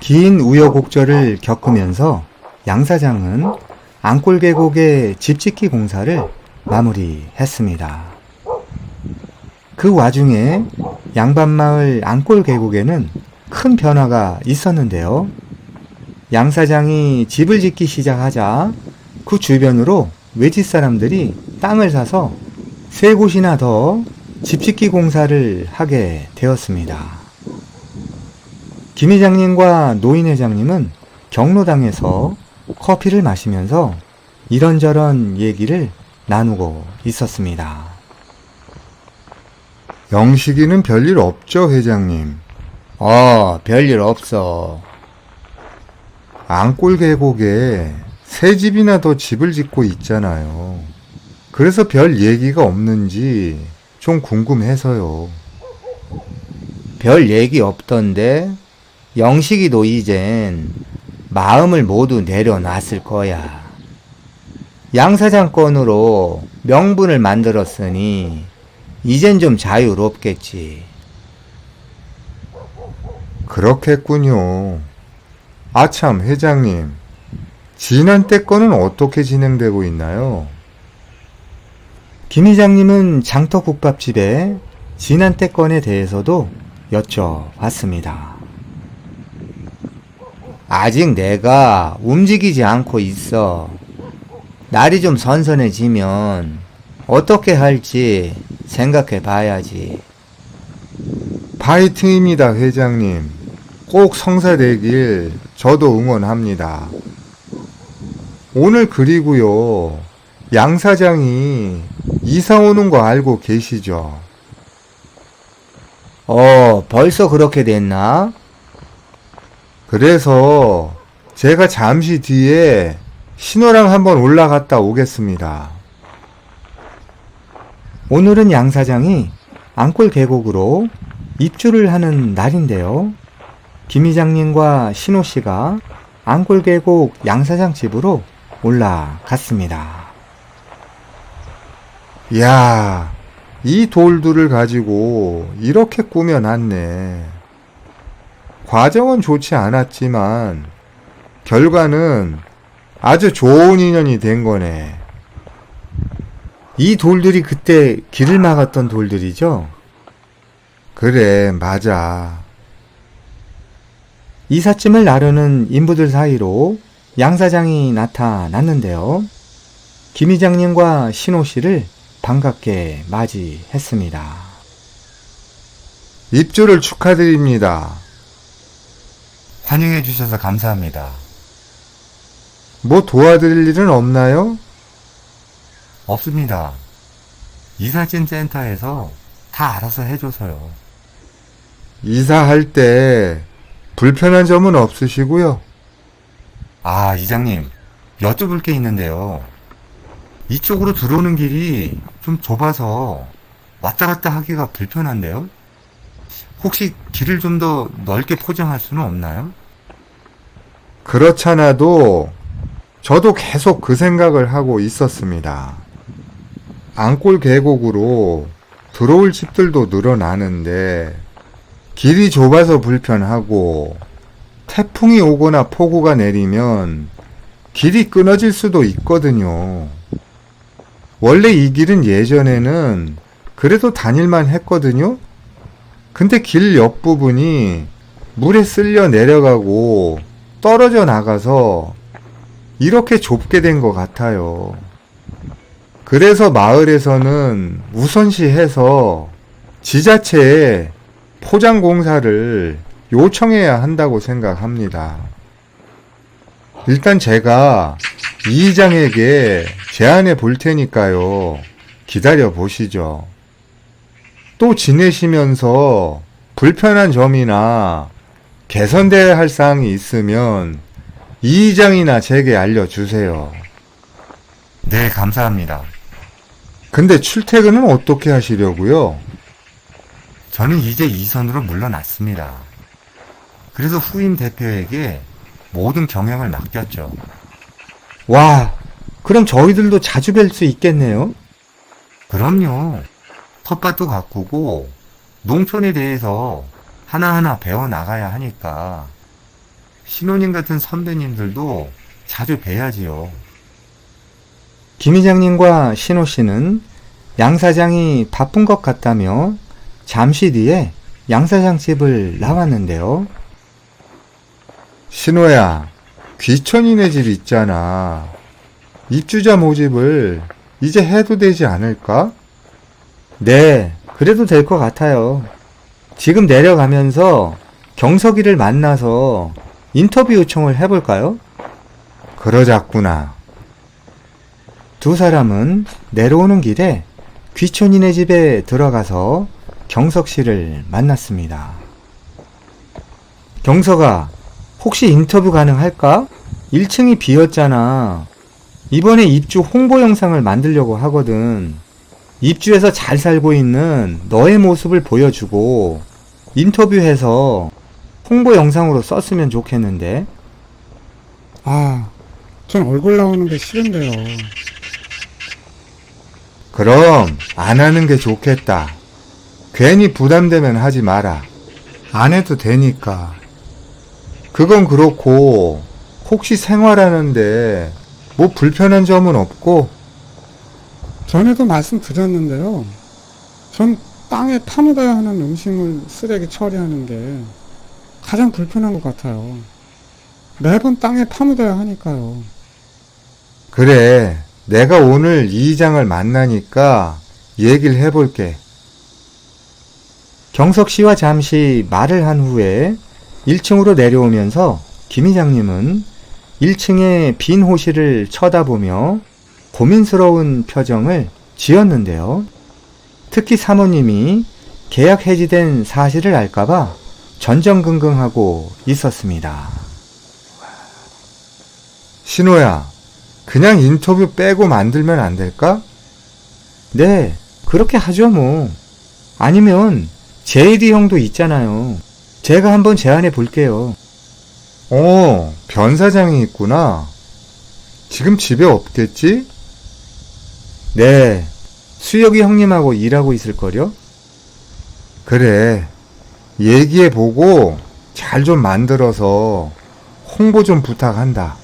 긴 우여곡절을 겪으면서 양 사장은 앙골 계곡의 집짓기 공사를 마무리했습니다. 그 와중에 양반마을 앙골 계곡에는 큰 변화가 있었는데요. 양 사장이 집을 짓기 시작하자 그 주변으로 외지 사람들이 땅을 사서 3곳이나 더 집짓기 공사를 하게 되었습니다. 김 회장님과 노인 회장님은 경로당에서 커피를 마시면서 이런저런 얘기를 나누고 있었습니다. 영식이는 별일 없죠, 회장님? 별일 없어. 앙골 계곡에 3집이나 더 집을 짓고 있잖아요. 그래서 별 얘기가 없는지 좀 궁금해서요. 별 얘기 없던데 영식이도 이젠 마음을 모두 내려놨을 거야. 양 사장 건으로 명분을 만들었으니 이젠 좀 자유롭겠지. 그렇겠군요. 아참, 회장님. 지난 때 거는 어떻게 진행되고 있나요? 김 회장님은 장터국밥집의 지난 때 건에 대해서도 여쭤봤습니다. 아직 내가 움직이지 않고 있어. 날이 좀 선선해지면 어떻게 할지 생각해 봐야지. 파이팅입니다, 회장님. 꼭 성사되길 저도 응원합니다. 오늘 그리고요, 양 사장이 이사 오는 거 알고 계시죠? 벌써 그렇게 됐나? 그래서 제가 잠시 뒤에 신호랑 한번 올라갔다 오겠습니다. 오늘은 양 사장이 앙골 계곡으로 입주를 하는 날인데요. 김 회장님과 신호 씨가 앙골 계곡 양 사장 집으로 올라갔습니다. 이야, 이 돌들을 가지고 이렇게 꾸며놨네. 과정은 좋지 않았지만 결과는 아주 좋은 인연이 된 거네. 이 돌들이 그때 길을 막았던 돌들이죠? 그래, 맞아. 이삿짐을 나르는 인부들 사이로 양 사장이 나타났는데요. 김 회장님과 신호 씨를 반갑게 맞이했습니다. 입주를 축하드립니다. 환영해 주셔서 감사합니다. 뭐 도와드릴 일은 없나요? 없습니다. 이삿짐 센터에서 다 알아서 해줘서요. 이사할 때 불편한 점은 없으시고요. 이장님, 여쭤볼 게 있는데요. 이쪽으로 들어오는 길이 좀 좁아서 왔다 갔다 하기가 불편한데요? 혹시 길을 좀 더 넓게 포장할 수는 없나요? 그렇잖아도 저도 계속 그 생각을 하고 있었습니다. 앙골 계곡으로 들어올 집들도 늘어나는데 길이 좁아서 불편하고 태풍이 오거나 폭우가 내리면 길이 끊어질 수도 있거든요. 원래 이 길은 예전에는 그래도 다닐만 했거든요. 근데 길 옆부분이 물에 쓸려 내려가고 떨어져 나가서 이렇게 좁게 된 것 같아요. 그래서 마을에서는 우선시해서 지자체에 포장 공사를 요청해야 한다고 생각합니다. 일단 제가 이 이장에게 제안해 볼 테니까요. 기다려 보시죠. 또 지내시면서 불편한 점이나 개선돼야 할 사항이 있으면 이 이장이나 제게 알려주세요. 네, 감사합니다. 근데 출퇴근은 어떻게 하시려고요? 저는 이제 이선으로 물러났습니다. 그래서 후임 대표에게 모든 경영을 맡겼죠. 와, 그럼 저희들도 자주 뵐 수 있겠네요? 그럼요. 텃밭도 가꾸고 농촌에 대해서 하나하나 배워나가야 하니까 신호님 같은 선배님들도 자주 뵈야지요. 김 이장님과 신호 씨는 양 사장이 바쁜 것 같다며 잠시 뒤에 양 사장 집을 나왔는데요. 신호야, 귀천이네 집 있잖아. 입주자 모집을 이제 해도 되지 않을까? 네, 그래도 될 것 같아요. 지금 내려가면서 경석이를 만나서 인터뷰 요청을 해볼까요? 그러자꾸나. 두 사람은 내려오는 길에 귀촌이네 집에 들어가서 경석 씨를 만났습니다. 경석아, 혹시 인터뷰 가능할까? 1층이 비었잖아. 이번에 입주 홍보 영상을 만들려고 하거든. 입주해서 잘 살고 있는 너의 모습을 보여주고 인터뷰해서 홍보 영상으로 썼으면 좋겠는데. 전 얼굴 나오는 게 싫은데요. 그럼 안 하는 게 좋겠다. 괜히 부담되면 하지 마라. 안 해도 되니까. 그건 그렇고 혹시 생활하는데 뭐 불편한 점은 없고? 전에도 말씀드렸는데요. 전 땅에 파묻어야 하는 음식물 쓰레기 처리하는 게 가장 불편한 것 같아요. 매번 땅에 파묻어야 하니까요. 그래, 내가 오늘 이 이장을 만나니까 얘기를 해볼게. 경석 씨와 잠시 말을 한 후에 1층으로 내려오면서 김 이장님은 1층의 빈 호실을 쳐다보며 고민스러운 표정을 지었는데요. 특히 사모님이 계약 해지된 사실을 알까봐 전전긍긍하고 있었습니다. 신호야, 그냥 인터뷰 빼고 만들면 안 될까? 네, 그렇게 하죠 뭐. 아니면 JD 형도 있잖아요. 제가 한번 제안해 볼게요. 변 사장이 있구나. 지금 집에 없겠지? 네, 수혁이 형님하고 일하고 있을걸요? 그래, 얘기해보고 잘 좀 만들어서 홍보 좀 부탁한다.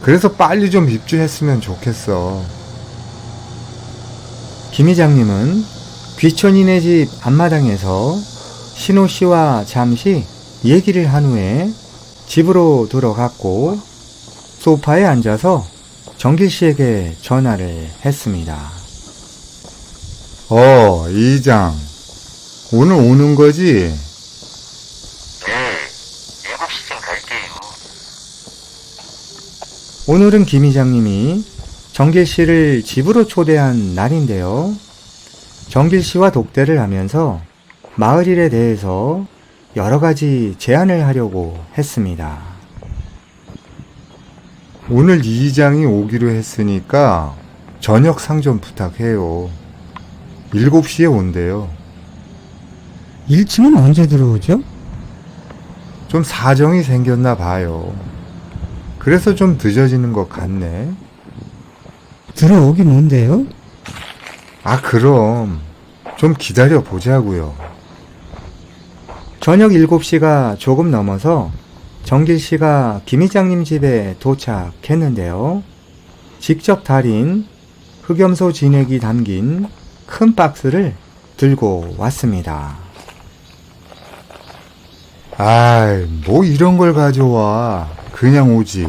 그래서 빨리 좀 입주했으면 좋겠어. 김 이장님은 귀촌이네 집 앞마당에서 신호 씨와 잠시 얘기를 한 후에 집으로 들어갔고 소파에 앉아서 정길 씨에게 전화를 했습니다. 이장. 오늘 오는 거지? 네, 7시쯤 갈게요. 오늘은 김 이장님이 정길 씨를 집으로 초대한 날인데요. 정길 씨와 독대를 하면서 마을 일에 대해서 여러 가지 제안을 하려고 했습니다. 오늘 이 이장이 오기로 했으니까 저녁 상 좀 부탁해요. 7시에 온대요. 1층은 언제 들어오죠? 좀 사정이 생겼나 봐요. 그래서 좀 늦어지는 것 같네. 들어오긴 온대요? 그럼 좀 기다려 보자고요. 저녁 7시가 조금 넘어서 정길 씨가 김 이장님 집에 도착했는데요. 직접 달인 흑염소 진액이 담긴 큰 박스를 들고 왔습니다. 뭐 이런 걸 가져와. 그냥 오지.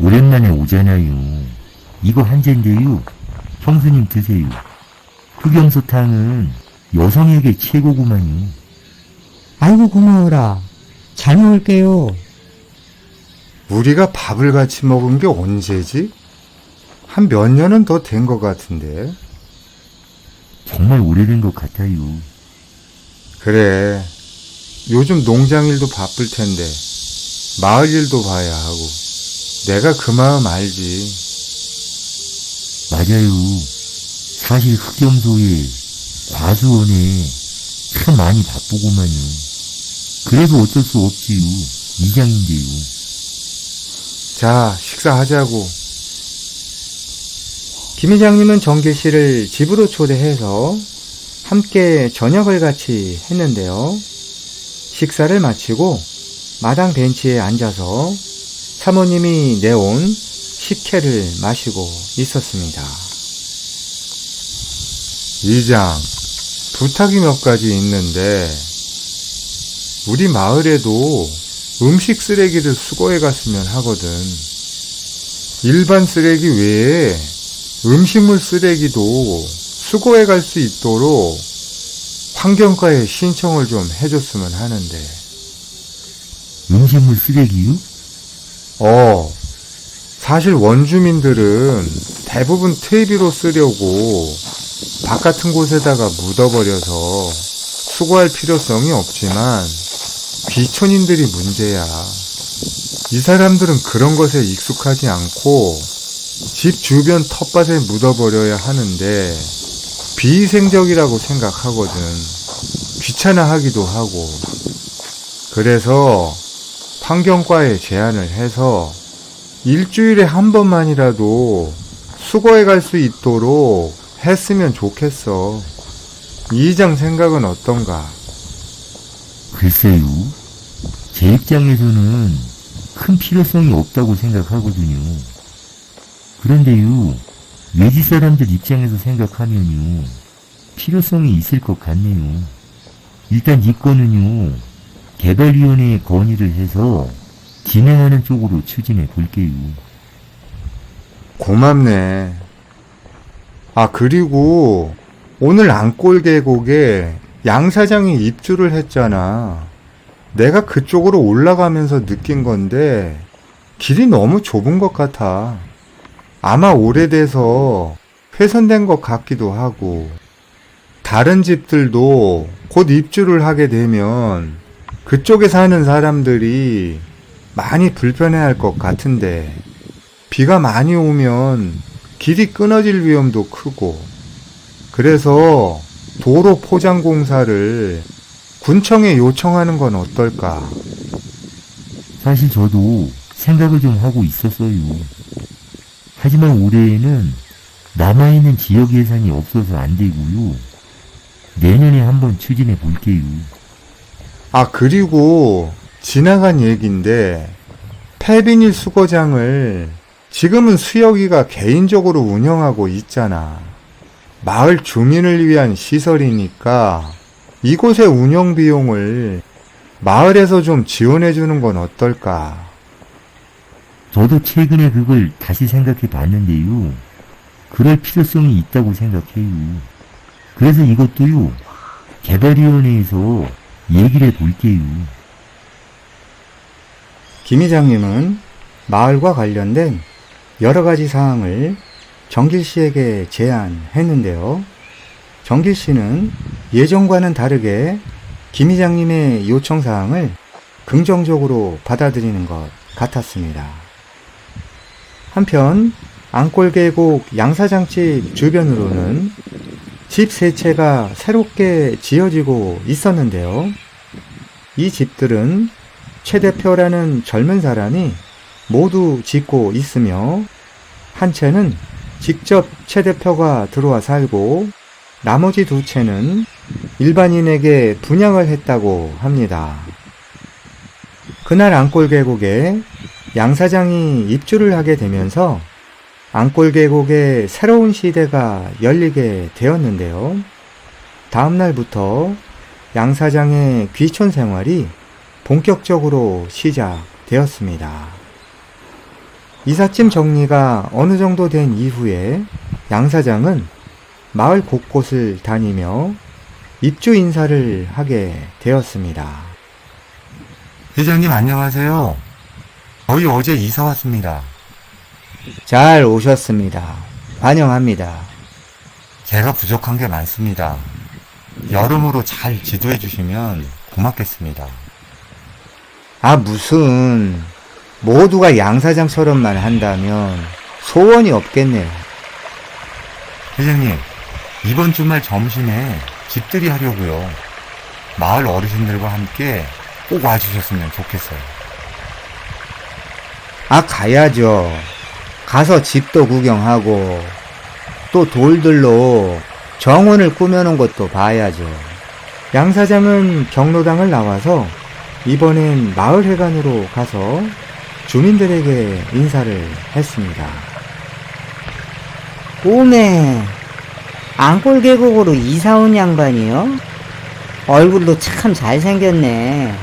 오랜만에 오잖아요. 이거 한 잔인데요. 형수님 드세요. 흑염소탕은 여성에게 최고구만요. 아이고 고마워라. 잘 먹을게요. 우리가 밥을 같이 먹은 게 언제지? 한 몇 년은 더 된 것 같은데. 정말 오래된 것 같아요. 그래. 요즘 농장 일도 바쁠 텐데 마을 일도 봐야 하고. 내가 그 마음 알지. 맞아요. 사실 흑염소에 과수원에 참 많이 바쁘구만요. 그래도 어쩔 수 없지요. 이장인데요. 자, 식사하자고. 김 회장님은 정길 씨를 집으로 초대해서 함께 저녁을 같이 했는데요. 식사를 마치고 마당 벤치에 앉아서 사모님이 내온 식혜를 마시고 있었습니다. 이장, 부탁이 몇 가지 있는데 우리 마을에도 음식 쓰레기를 수거해 갔으면 하거든. 일반 쓰레기 외에 음식물 쓰레기도 수거해 갈 수 있도록 환경과에 신청을 좀 해줬으면 하는데. 음식물 쓰레기요? 사실 원주민들은 대부분 퇴비로 쓰려고 바깥은 곳에다가 묻어버려서 수거할 필요성이 없지만 귀촌인들이 문제야. 이 사람들은 그런 것에 익숙하지 않고 집 주변 텃밭에 묻어버려야 하는데 비위생적이라고 생각하거든. 귀찮아하기도 하고. 그래서 환경과에 제안을 해서 일주일에 한 번만이라도 수거해 갈 수 있도록 했으면 좋겠어. 이 이장 생각은 어떤가? 글쎄요. 제 입장에서는 큰 필요성이 없다고 생각하거든요. 그런데요, 외지 사람들 입장에서 생각하면요, 필요성이 있을 것 같네요. 일단 이 건은요, 개발위원회에 건의를 해서 진행하는 쪽으로 추진해 볼게요. 고맙네. 그리고 오늘 앙골 계곡에 양 사장이 입주를 했잖아. 내가 그쪽으로 올라가면서 느낀 건데 길이 너무 좁은 것 같아. 아마 오래돼서 훼손된 것 같기도 하고. 다른 집들도 곧 입주를 하게 되면 그쪽에 사는 사람들이 많이 불편해할 것 같은데, 비가 많이 오면 길이 끊어질 위험도 크고. 그래서 도로 포장 공사를 군청에 요청하는 건 어떨까? 사실 저도 생각을 좀 하고 있었어요. 하지만 올해에는 남아있는 지역 예산이 없어서 안 되고요. 내년에 한번 추진해 볼게요. 그리고 지나간 얘기인데 폐비닐 수거장을 지금은 수혁이가 개인적으로 운영하고 있잖아. 마을 주민을 위한 시설이니까 이곳의 운영 비용을 마을에서 좀 지원해 주는 건 어떨까? 저도 최근에 그걸 다시 생각해 봤는데요. 그럴 필요성이 있다고 생각해요. 그래서 이것도요, 개발위원회에서 얘기를 해 볼게요. 김 이장님은 마을과 관련된 여러 가지 사항을 정길 씨에게 제안했는데요. 정길 씨는 예전과는 다르게 김 이장님의 요청 사항을 긍정적으로 받아들이는 것 같았습니다. 한편 앙골계곡 양사장집 주변으로는 집 3채가 새롭게 지어지고 있었는데요. 이 집들은 최 대표라는 젊은 사람이 모두 짓고 있으며, 한 채는 직접 최 대표가 들어와 살고 나머지 2채는 일반인에게 분양을 했다고 합니다. 그날 앙골계곡에 양 사장이 입주를 하게 되면서 앙골계곡의 새로운 시대가 열리게 되었는데요. 다음 날부터 양 사장의 귀촌 생활이 본격적으로 시작되었습니다. 이삿짐 정리가 어느 정도 된 이후에 양 사장은 마을 곳곳을 다니며 입주 인사를 하게 되었습니다. 회장님 안녕하세요. 저희 어제 이사 왔습니다. 잘 오셨습니다. 환영합니다. 제가 부족한 게 많습니다. 여름으로 잘 지도해 주시면 고맙겠습니다. 무슨 모두가 양 사장처럼만 한다면 소원이 없겠네요. 회장님, 이번 주말 점심에 집들이 하려고요. 마을 어르신들과 함께 꼭 와주셨으면 좋겠어요. 가야죠. 가서 집도 구경하고 또 돌들로 정원을 꾸며놓은 것도 봐야죠. 양 사장은 경로당을 나와서 이번엔 마을회관으로 가서 주민들에게 인사를 했습니다. 오메, 앙골 계곡으로 이사 온 양반이요? 얼굴도 참 잘생겼네.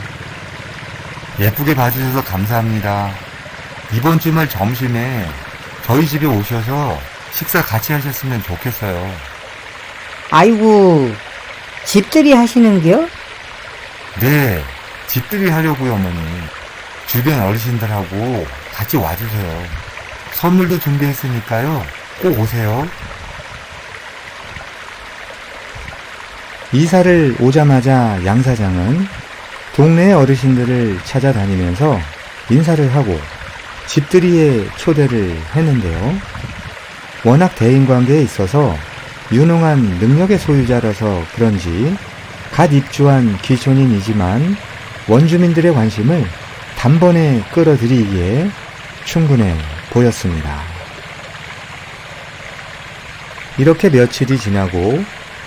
예쁘게 봐주셔서 감사합니다. 이번 주말 점심에 저희 집에 오셔서 식사 같이 하셨으면 좋겠어요. 아이고, 집들이 하시는겨? 네, 집들이 하려고요, 어머니. 주변 어르신들하고 같이 와주세요. 선물도 준비했으니까요. 꼭 오세요. 이사를 오자마자 양 사장은 동네 어르신들을 찾아다니면서 인사를 하고 집들이에 초대를 했는데요. 워낙 대인관계에 있어서 유능한 능력의 소유자라서 그런지 갓 입주한 기촌인이지만 원주민들의 관심을 단번에 끌어들이기에 충분해 보였습니다. 이렇게 며칠이 지나고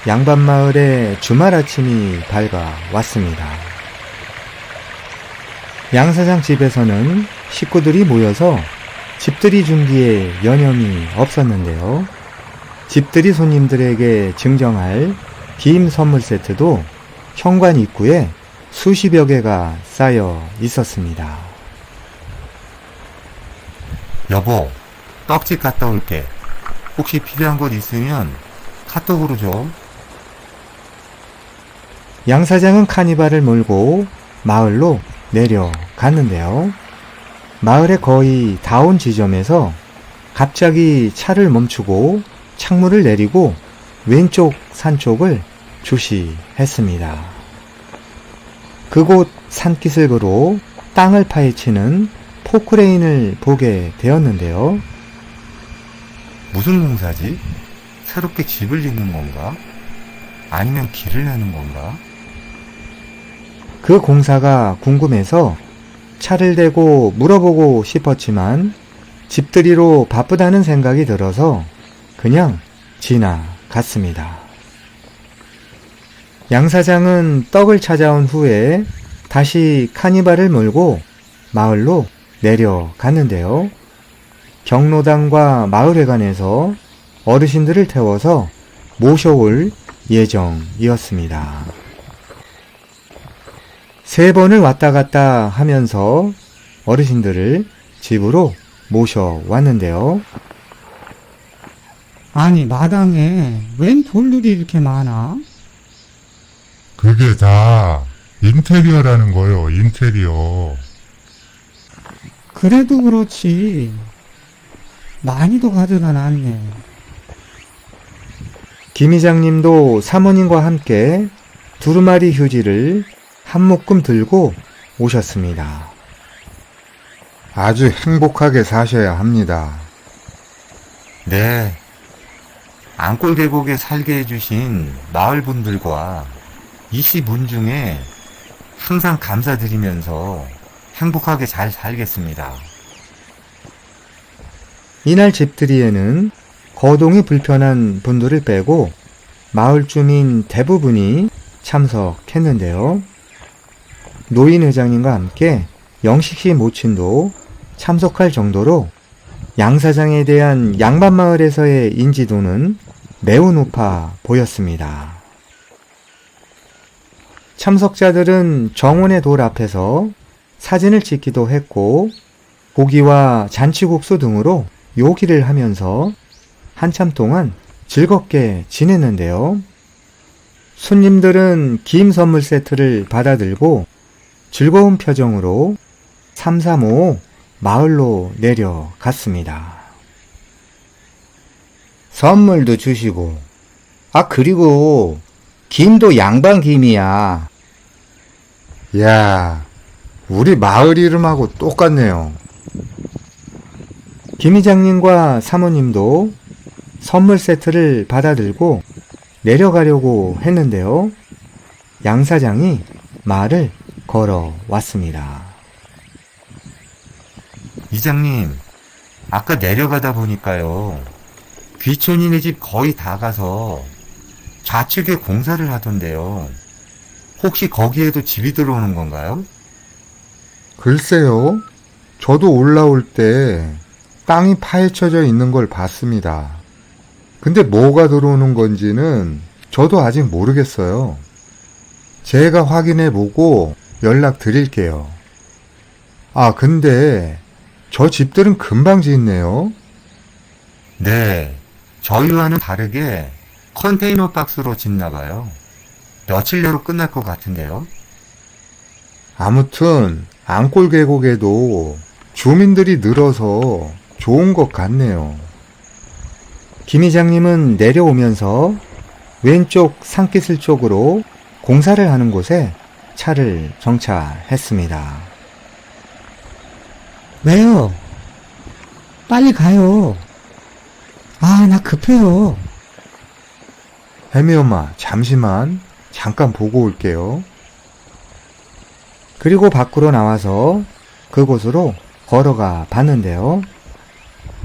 양반마을에 주말 아침이 밝아왔습니다. 양사장 집에서는 식구들이 모여서 집들이 준비에 여념이 없었는데요. 집들이 손님들에게 증정할 김 선물 세트도 현관 입구에 수십여 개가 쌓여 있었습니다. 여보, 떡집 갔다 올게. 혹시 필요한 것 있으면 카톡으로 줘. 양 사장은 카니발을 몰고 마을로 내려갔는데요. 마을의 거의 다 온 지점에서 갑자기 차를 멈추고 창문을 내리고 왼쪽 산 쪽을 주시했습니다. 그곳 산기슭으로 땅을 파헤치는 포크레인을 보게 되었는데요. 무슨 공사지? 새롭게 집을 짓는 건가? 아니면 길을 내는 건가? 그 공사가 궁금해서 차를 대고 물어보고 싶었지만 집들이로 바쁘다는 생각이 들어서 그냥 지나갔습니다. 양 사장은 떡을 찾아온 후에 다시 카니발을 몰고 마을로 내려갔는데요. 경로당과 마을회관에서 어르신들을 태워서 모셔올 예정이었습니다. 3번을 왔다 갔다 하면서 어르신들을 집으로 모셔왔는데요. 아니, 마당에 웬 돌들이 이렇게 많아? 그게 다 인테리어라는 거요, 인테리어. 그래도 그렇지. 많이도 가져다 놨네. 김 이장님도 사모님과 함께 두루마리 휴지를 한 묶음 들고 오셨습니다. 아주 행복하게 사셔야 합니다. 네. 앙골 계곡에 살게 해주신 마을 분들과 이씨 문 중에 항상 감사드리면서 행복하게 잘 살겠습니다. 이날 집들이에는 거동이 불편한 분들을 빼고 마을 주민 대부분이 참석했는데요. 노인 회장님과 함께 영식씨 모친도 참석할 정도로 양 사장에 대한 양반마을에서의 인지도는 매우 높아 보였습니다. 참석자들은 정원의 돌 앞에서 사진을 찍기도 했고 고기와 잔치국수 등으로 요기를 하면서 한참 동안 즐겁게 지냈는데요. 손님들은 김 선물 세트를 받아들고 즐거운 표정으로 335 마을로 내려갔습니다. 선물도 주시고, 그리고 김도 양반 김이야. 야, 우리 마을 이름하고 똑같네요. 김 이장님과 사모님도 선물 세트를 받아들고 내려가려고 했는데요. 양 사장이 말을 걸어왔습니다. 이장님, 아까 내려가다 보니까요. 귀촌이네 집 거의 다 가서 좌측에 공사를 하던데요. 혹시 거기에도 집이 들어오는 건가요? 글쎄요. 저도 올라올 때 땅이 파헤쳐져 있는 걸 봤습니다. 근데 뭐가 들어오는 건지는 저도 아직 모르겠어요. 제가 확인해 보고 연락 드릴게요. 아, 근데 저 집들은 금방 짓네요. 네, 저희와는 다르게 컨테이너 박스로 짓나 봐요. 며칠 내로 끝날 것 같은데요. 아무튼 앙골 계곡에도 주민들이 늘어서 좋은 것 같네요. 김 이장님은 내려오면서 왼쪽 산기슭 쪽으로 공사를 하는 곳에 차를 정차했습니다. 왜요? 빨리 가요. 아, 나 급해요. 혜미 엄마, 잠시만 잠깐 보고 올게요. 그리고 밖으로 나와서 그곳으로 걸어가 봤는데요.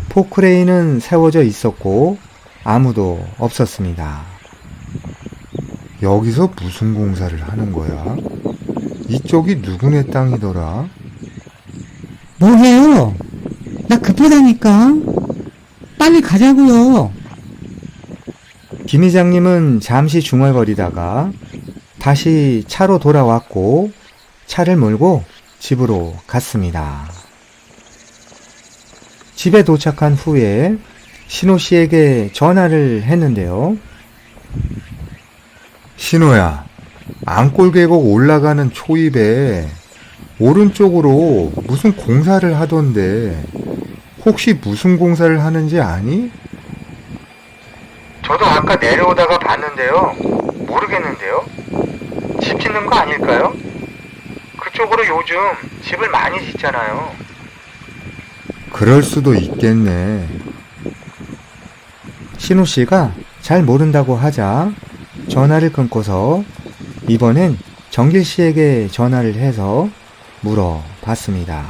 포크레인은 세워져 있었고 아무도 없었습니다. 여기서 무슨 공사를 하는 거야? 이쪽이 누구네 땅이더라? 뭐해요? 나 급하다니까. 빨리 가자고요. 김 이장님은 잠시 중얼거리다가 다시 차로 돌아왔고 차를 몰고 집으로 갔습니다. 집에 도착한 후에 신호 씨에게 전화를 했는데요. 신호야, 앙골 계곡 올라가는 초입에 오른쪽으로 무슨 공사를 하던데 혹시 무슨 공사를 하는지 아니? 저도 아까 내려오다가 봤는데요. 모르겠는데요. 집 짓는 거 아닐까요? 그쪽으로 요즘 집을 많이 짓잖아요. 그럴 수도 있겠네. 신호 씨가 잘 모른다고 하자 전화를 끊고서 이번엔 정길 씨에게 전화를 해서 물어봤습니다.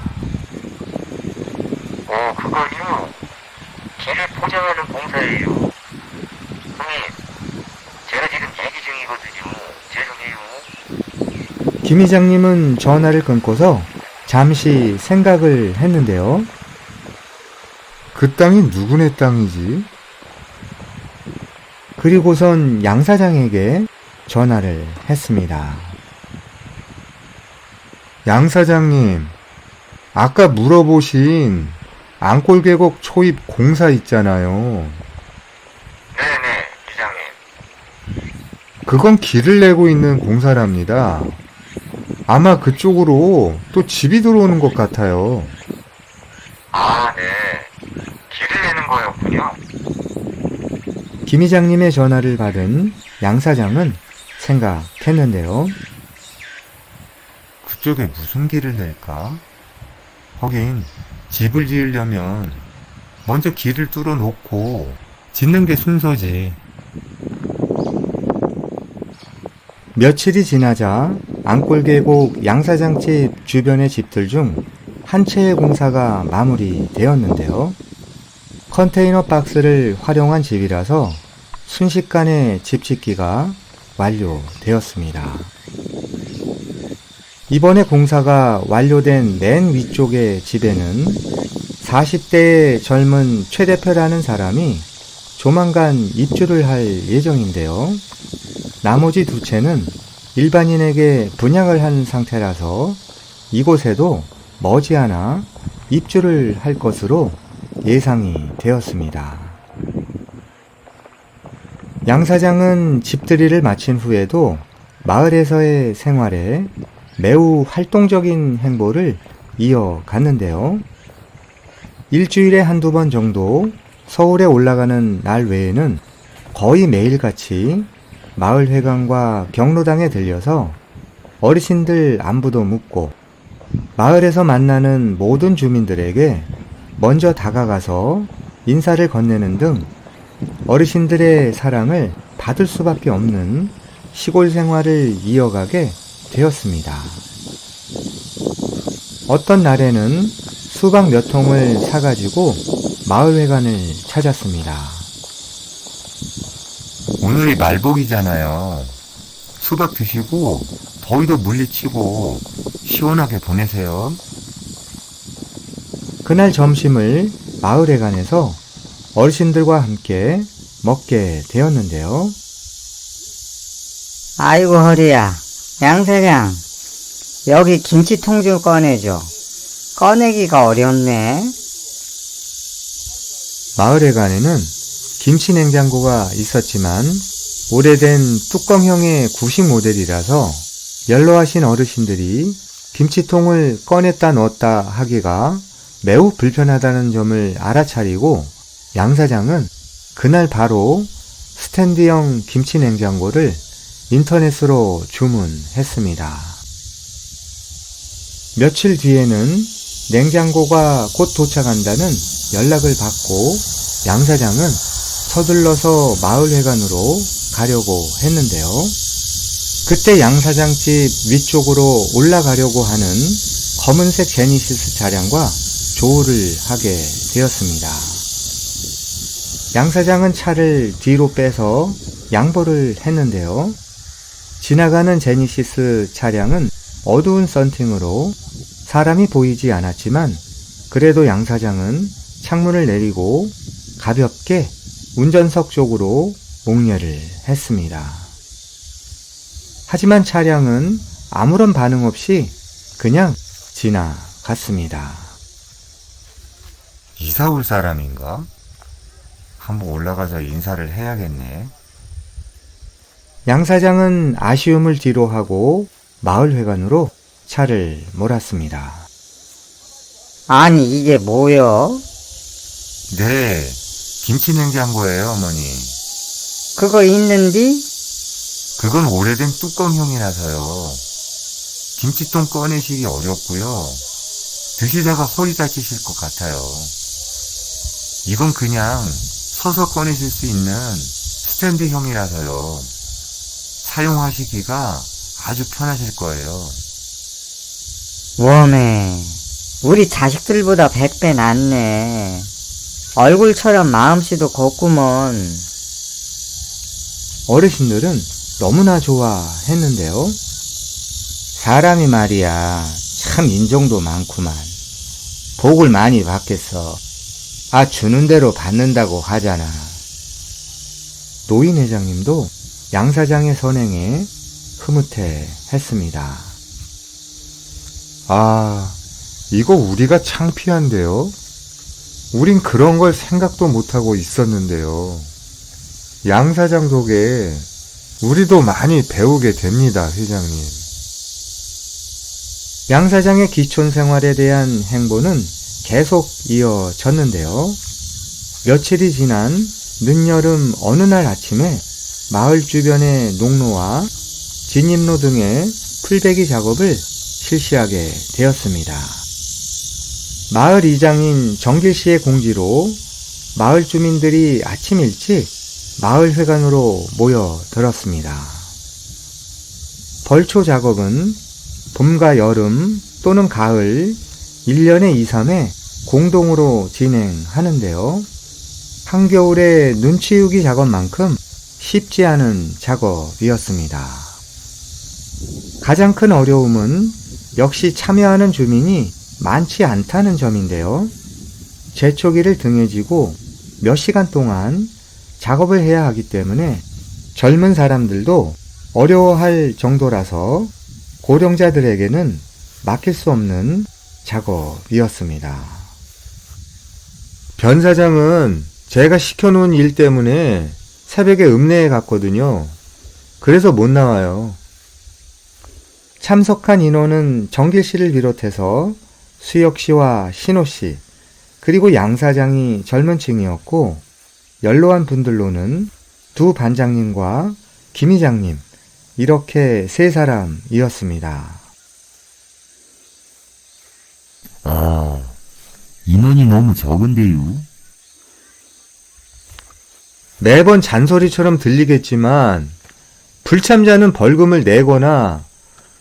그건요. 길을 포장하는 공사예요. 형님, 제가 지금 얘기 중이거든요. 죄송해요. 김 이장님은 전화를 끊고서 잠시 생각을 했는데요. 그 땅이 누구네 땅이지? 그리고선 양 사장에게 전화를 했습니다. 양 사장님, 아까 물어보신 앙골 계곡 초입 공사 있잖아요. 네네, 이장님. 그건 길을 내고 있는 공사랍니다. 아마 그쪽으로 또 집이 들어오는 것 같아요. 아, 네. 길을 내는 거였군요. 김 이장님의 전화를 받은 양 사장은 생각했는데요. 그쪽에 무슨 길을 낼까? 하긴 집을 지으려면 먼저 길을 뚫어 놓고 짓는 게 순서지. 며칠이 지나자 앙골계곡 양사장집 주변의 집들 중 한 채의 공사가 마무리되었는데요. 컨테이너 박스를 활용한 집이라서 순식간에 집 짓기가 완료되었습니다. 이번에 공사가 완료된 맨 위쪽의 집에는 40대의 젊은 최 대표라는 사람이 조만간 입주를 할 예정인데요. 나머지 두 채는 일반인에게 분양을 한 상태라서 이곳에도 머지않아 입주를 할 것으로 예상이 되었습니다. 양 사장은 집들이를 마친 후에도 마을에서의 생활에 매우 활동적인 행보를 이어갔는데요. 일주일에 한두 번 정도 서울에 올라가는 날 외에는 거의 매일같이 마을회관과 경로당에 들려서 어르신들 안부도 묻고 마을에서 만나는 모든 주민들에게 먼저 다가가서 인사를 건네는 등 어르신들의 사랑을 받을 수밖에 없는 시골 생활을 이어가게 되었습니다. 어떤 날에는 수박 몇 통을 사가지고 마을회관을 찾았습니다. 오늘이 말복이잖아요. 수박 드시고 더위도 물리치고 시원하게 보내세요. 그날 점심을 마을회관에서 어르신들과 함께 먹게 되었는데요. 아이고 허리야. 양사장, 여기 김치통 좀 꺼내줘. 꺼내기가 어렵네. 마을회관에는 김치 냉장고가 있었지만 오래된 뚜껑형의 구식 모델이라서 연로하신 어르신들이 김치통을 꺼냈다 넣었다 하기가 매우 불편하다는 점을 알아차리고 양 사장은 그날 바로 스탠드형 김치 냉장고를 인터넷으로 주문했습니다. 며칠 뒤에는 냉장고가 곧 도착한다는 연락을 받고 양 사장은 서둘러서 마을회관으로 가려고 했는데요. 그때 양 사장 집 위쪽으로 올라가려고 하는 검은색 제니시스 차량과 조우를 하게 되었습니다. 양 사장은 차를 뒤로 빼서 양보를 했는데요. 지나가는 제니시스 차량은 어두운 썬팅으로 사람이 보이지 않았지만 그래도 양 사장은 창문을 내리고 가볍게 운전석 쪽으로 목례를 했습니다. 하지만 차량은 아무런 반응 없이 그냥 지나갔습니다. 이사 올 사람인가? 한번 올라가서 인사를 해야겠네. 양 사장은 아쉬움을 뒤로 하고 마을회관으로 차를 몰았습니다. 아니 이게 뭐여? 네, 김치냉장고예요, 어머니. 그거 있는디? 그건 오래된 뚜껑형이라서요. 김치통 꺼내시기 어렵고요. 드시다가 허리 다치실 것 같아요. 이건 그냥 서서 꺼내실 수 있는 스탠드형이라서요. 사용하시기가 아주 편하실 거예요. 웜에 우리 자식들보다 100배 낫네. 얼굴처럼 마음씨도 곱구먼. 어르신들은 너무나 좋아했는데요. 사람이 말이야 참 인정도 많구만. 복을 많이 받겠어. 아 주는 대로 받는다고 하잖아. 노인 회장님도 양 사장의 선행에 흐뭇해했습니다. 아, 이거 우리가 창피한데요? 우린 그런 걸 생각도 못하고 있었는데요. 양 사장 덕에 우리도 많이 배우게 됩니다, 회장님. 양 사장의 기촌 생활에 대한 행보는 계속 이어졌는데요. 며칠이 지난 늦여름 어느 날 아침에 마을 주변의 농로와 진입로 등의 풀베기 작업을 실시하게 되었습니다. 마을 이장인 정길씨의 공지로 마을 주민들이 아침 일찍 마을회관으로 모여들었습니다. 벌초 작업은 봄과 여름 또는 가을 1년에 2, 3회 공동으로 진행하는데요. 한겨울의 눈치우기 작업만큼 쉽지 않은 작업이었습니다. 가장 큰 어려움은 역시 참여하는 주민이 많지 않다는 점인데요. 재초기를 등에 지고 몇 시간 동안 작업을 해야 하기 때문에 젊은 사람들도 어려워할 정도라서 고령자들에게는 맡길 수 없는 작업이었습니다. 변 사장은 제가 시켜놓은 일 때문에 새벽에 읍내에 갔거든요. 그래서 못 나와요. 참석한 인원은 정길씨를 비롯해서 수혁씨와 신호씨, 그리고 양 사장이 젊은 층이었고 연로한 분들로는 두 반장님과 김 이장님, 이렇게 세 사람이었습니다. 아, 인원이 너무 적은데요. 매번 잔소리처럼 들리겠지만 불참자는 벌금을 내거나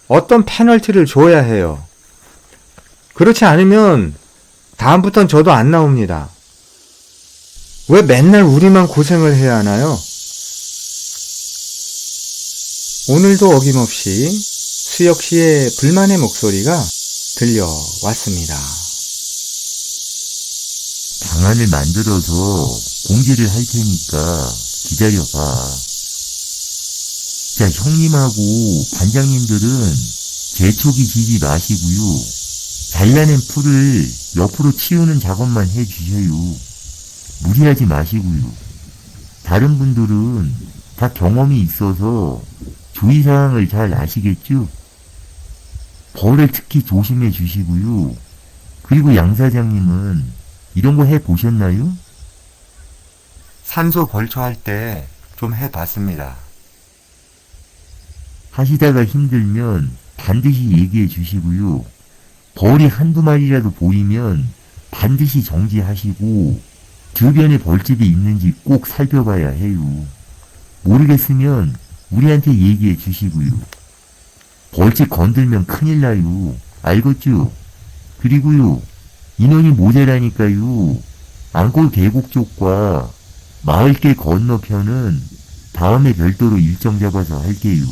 어떤 페널티를 줘야 해요. 그렇지 않으면 다음부턴 저도 안 나옵니다. 왜 맨날 우리만 고생을 해야 하나요? 오늘도 어김없이 수혁 씨의 불만의 목소리가 들려왔습니다. 방안을 만들어서 공지를 할 테니까 기다려봐. 자, 형님하고 반장님들은 재촉이 지지 마시고요. 잘라낸 풀을 옆으로 치우는 작업만 해주세요. 무리하지 마시고요. 다른 분들은 다 경험이 있어서 주의사항을 잘 아시겠죠? 벌을 특히 조심해 주시고요. 그리고 양 사장님은 이런 거 해보셨나요? 산소 벌초할 때 좀 해봤습니다. 하시다가 힘들면 반드시 얘기해 주시고요. 벌이 한두 마리라도 보이면 반드시 정지하시고 주변에 벌집이 있는지 꼭 살펴봐야 해요. 모르겠으면 우리한테 얘기해 주시고요. 벌집 건들면 큰일 나요. 알겠죠? 그리고요, 인원이 모자라니까요. 안골 계곡 쪽과 마을길 건너편은 다음에 별도로 일정 잡아서 할게요.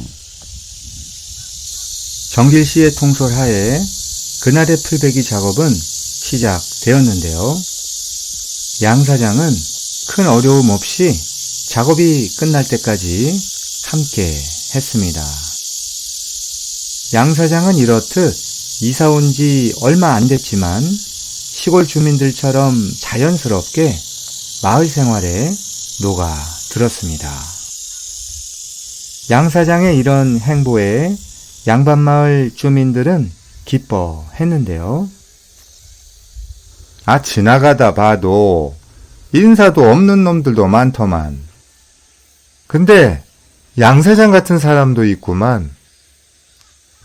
정길 씨의 통솔하에 그날의 풀베기 작업은 시작되었는데요. 양 사장은 큰 어려움 없이 작업이 끝날 때까지 함께 했습니다. 양 사장은 이렇듯 이사 온 지 얼마 안 됐지만 시골 주민들처럼 자연스럽게 마을 생활에 녹아들었습니다. 양 사장의 이런 행보에 양반마을 주민들은 기뻐했는데요. 아, 지나가다 봐도 인사도 없는 놈들도 많더만. 근데 양사장 같은 사람도 있구만.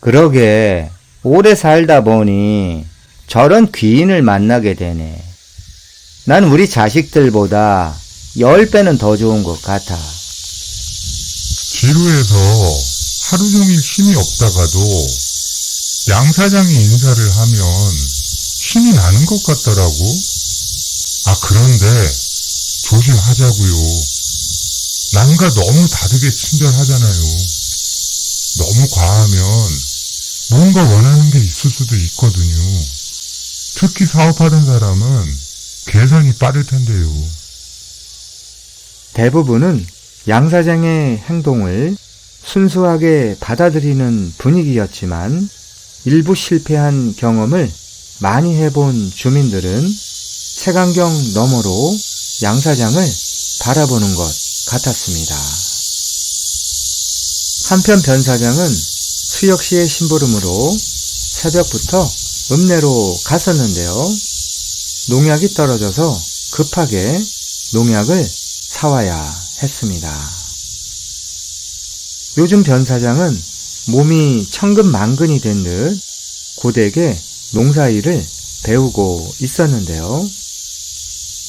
그러게, 오래 살다 보니 저런 귀인을 만나게 되네. 난 우리 자식들보다 10배는 더 좋은 것 같아. 지루해서 하루 종일 힘이 없다가도 양 사장이 인사를 하면 힘이 나는 것 같더라고. 아, 그런데 조심하자고요. 남과 너무 다르게 친절하잖아요. 너무 과하면 뭔가 원하는 게 있을 수도 있거든요. 특히 사업하던 사람은 계산이 빠를 텐데요. 대부분은 양 사장의 행동을 순수하게 받아들이는 분위기였지만 일부 실패한 경험을 많이 해본 주민들은 색안경 너머로 양 사장을 바라보는 것 같았습니다. 한편 변 사장은 수혁 씨의 심부름으로 새벽부터 읍내로 갔었는데요. 농약이 떨어져서 급하게 농약을 사와야 했습니다. 요즘 변 사장은 몸이 천근만근이 된 듯 고되게 농사일을 배우고 있었는데요.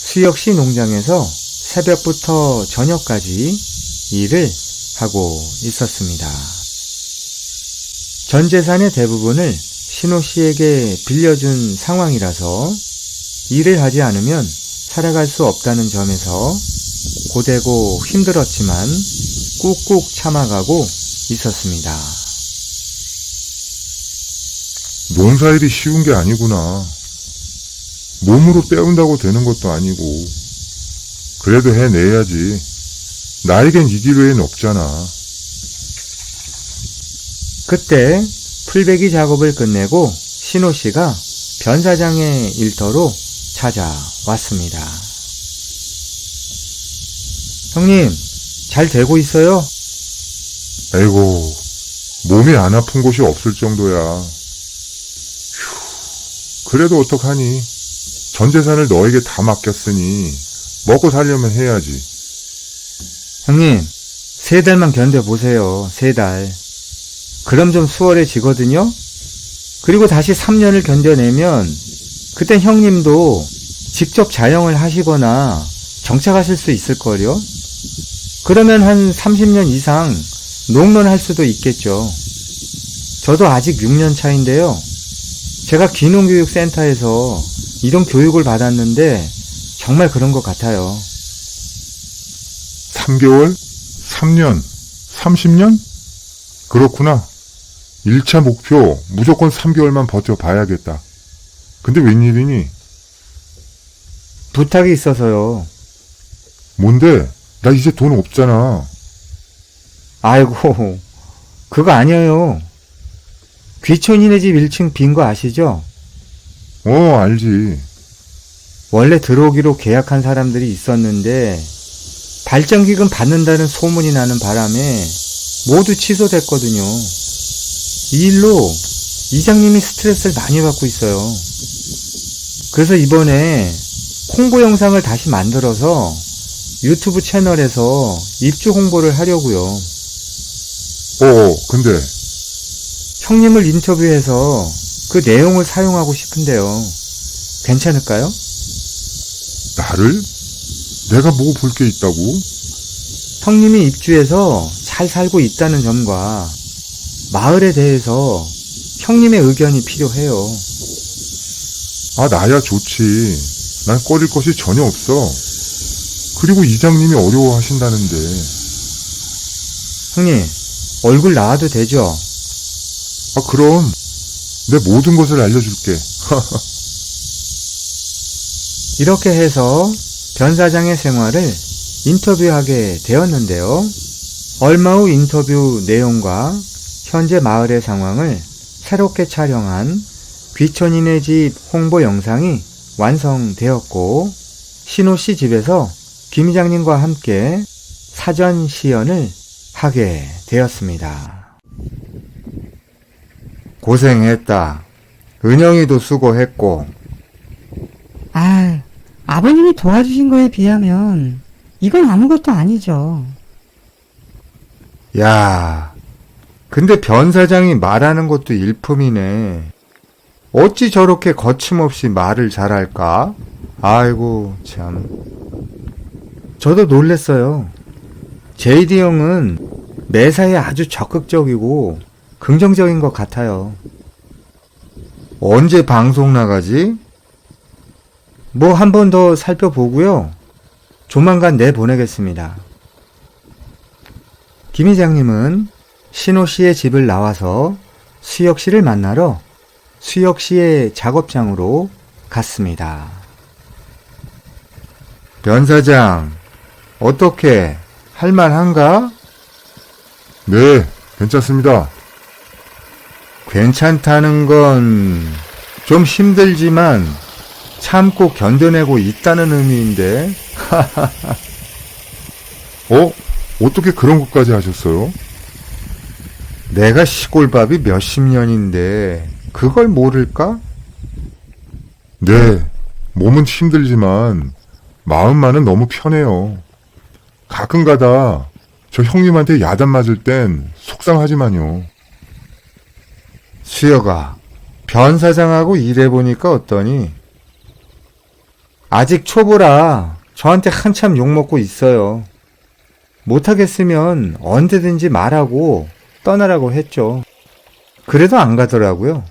수혁 씨 농장에서 새벽부터 저녁까지 일을 하고 있었습니다. 전 재산의 대부분을 신호 씨에게 빌려준 상황이라서 일을 하지 않으면 살아갈 수 없다는 점에서 고되고 힘들었지만 꾹꾹 참아가고 있었습니다. 농사일이 쉬운 게 아니구나. 몸으로 때운다고 되는 것도 아니고. 그래도 해내야지. 나에겐 이 기회는 없잖아. 그때 풀베기 작업을 끝내고 신호 씨가 변 사장의 일터로 찾아왔습니다. 형님, 잘 되고 있어요? 아이고, 몸이 안 아픈 곳이 없을 정도야. 휴, 그래도 어떡하니? 전 재산을 너에게 다 맡겼으니 먹고 살려면 해야지. 형님, 3달만 견뎌보세요. 3달. 그럼 좀 수월해지거든요? 그리고 다시 3년을 견뎌내면 그땐 형님도 직접 자영을 하시거나 정착하실 수 있을걸요? 그러면 한 30년 이상 농론할 수도 있겠죠. 저도 아직 6년 차인데요. 제가 귀농교육센터에서 이런 교육을 받았는데 정말 그런 것 같아요. 3개월? 3년? 30년? 그렇구나. 1차 목표 무조건 3개월만 버텨봐야겠다. 근데 웬일이니? 부탁이 있어서요. 뭔데? 나 이제 돈 없잖아. 아이고, 그거 아니에요. 귀촌이네 집 1층 빈 거 아시죠? 알지. 원래 들어오기로 계약한 사람들이 있었는데 발전기금 받는다는 소문이 나는 바람에 모두 취소됐거든요. 이 일로 이장님이 스트레스를 많이 받고 있어요. 그래서 이번에 홍보 영상을 다시 만들어서 유튜브 채널에서 입주 홍보를 하려고요. 근데 형님을 인터뷰해서 그 내용을 사용하고 싶은데요. 괜찮을까요? 나를? 내가 뭐 볼 게 있다고? 형님이 입주해서 잘 살고 있다는 점과 마을에 대해서 형님의 의견이 필요해요. 나야 좋지. 난 꺼릴 것이 전혀 없어. 그리고 이장님이 어려워하신다는데. 형님, 얼굴 나와도 되죠? 그럼 내 모든 것을 알려줄게. 이렇게 해서 변 사장의 생활을 인터뷰하게 되었는데요. 얼마 후 인터뷰 내용과 현재 마을의 상황을 새롭게 촬영한 귀촌이네 집 홍보 영상이 완성되었고 신호씨 집에서 김 이장님과 함께 사전 시연을 하게 되었습니다. 고생했다. 은영이도 수고했고. 아버님이 도와주신 거에 비하면 이건 아무것도 아니죠. 야, 근데 변 사장이 말하는 것도 일품이네. 어찌 저렇게 거침없이 말을 잘할까? 아이고, 참. 저도 놀랬어요. JD 형은 매사에 아주 적극적이고 긍정적인 것 같아요. 언제 방송 나가지? 뭐 한 번 더 살펴보고요. 조만간 내보내겠습니다. 김 이장님은 신호 씨의 집을 나와서 수혁 씨를 만나러 수혁 씨의 작업장으로 갔습니다. 변 사장, 어떻게 할만한가? 네, 괜찮습니다. 괜찮다는 건 좀 힘들지만 참고 견뎌내고 있다는 의미인데. 어떻게 그런 것까지 하셨어요? 내가 시골밥이 몇십 년인데 그걸 모를까? 네, 몸은 힘들지만 마음만은 너무 편해요. 가끔가다 저 형님한테 야단 맞을 땐 속상하지만요. 수혁아, 변 사장하고 일해보니까 어떠니? 아직 초보라 저한테 한참 욕먹고 있어요. 못하겠으면 언제든지 말하고 떠나라고 했죠. 그래도 안 가더라고요.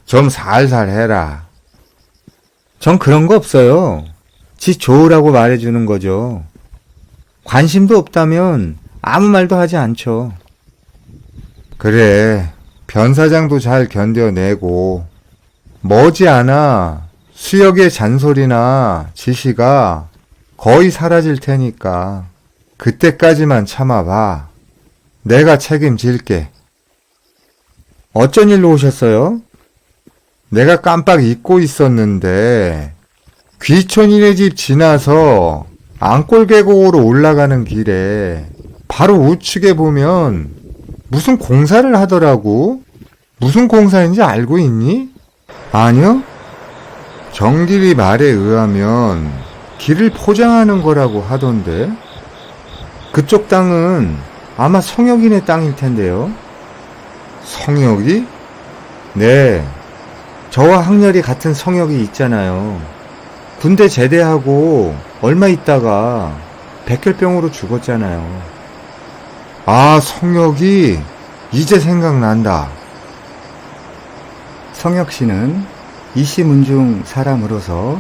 좀 살살 해라. 전 그런 거 없어요. 지 좋으라고 말해주는 거죠. 관심도 없다면 아무 말도 하지 않죠. 그래, 변 사장도 잘 견뎌내고 머지않아 수혁의 잔소리나 지시가 거의 사라질 테니까 그때까지만 참아봐. 내가 책임질게. 어쩐 일로 오셨어요? 내가 깜빡 잊고 있었는데 귀촌이네 집 지나서 앙골계곡으로 올라가는 길에 바로 우측에 보면 무슨 공사를 하더라고. 무슨 공사인지 알고 있니? 아니요? 정길이 말에 의하면 길을 포장하는 거라고 하던데. 그쪽 땅은 아마 성혁이네 땅일 텐데요. 성혁이? 네. 저와 학렬이 같은 성혁이 있잖아요. 군대 제대하고 얼마 있다가 백혈병으로 죽었잖아요. 아, 성혁이? 이제 생각난다. 성혁 씨는 이씨문중 사람으로서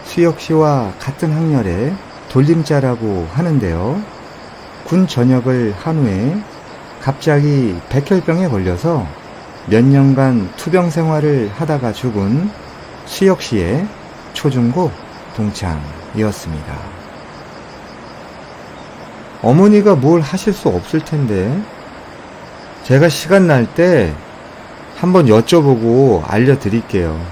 수혁 씨와 같은 학렬의 돌림자라고 하는데요. 군 전역을 한 후에 갑자기 백혈병에 걸려서 몇 년간 투병 생활을 하다가 죽은 수혁 씨의 초중고 동창이었습니다. 어머니가 뭘 하실 수 없을 텐데 제가 시간 날 때 한번 여쭤보고 알려드릴게요.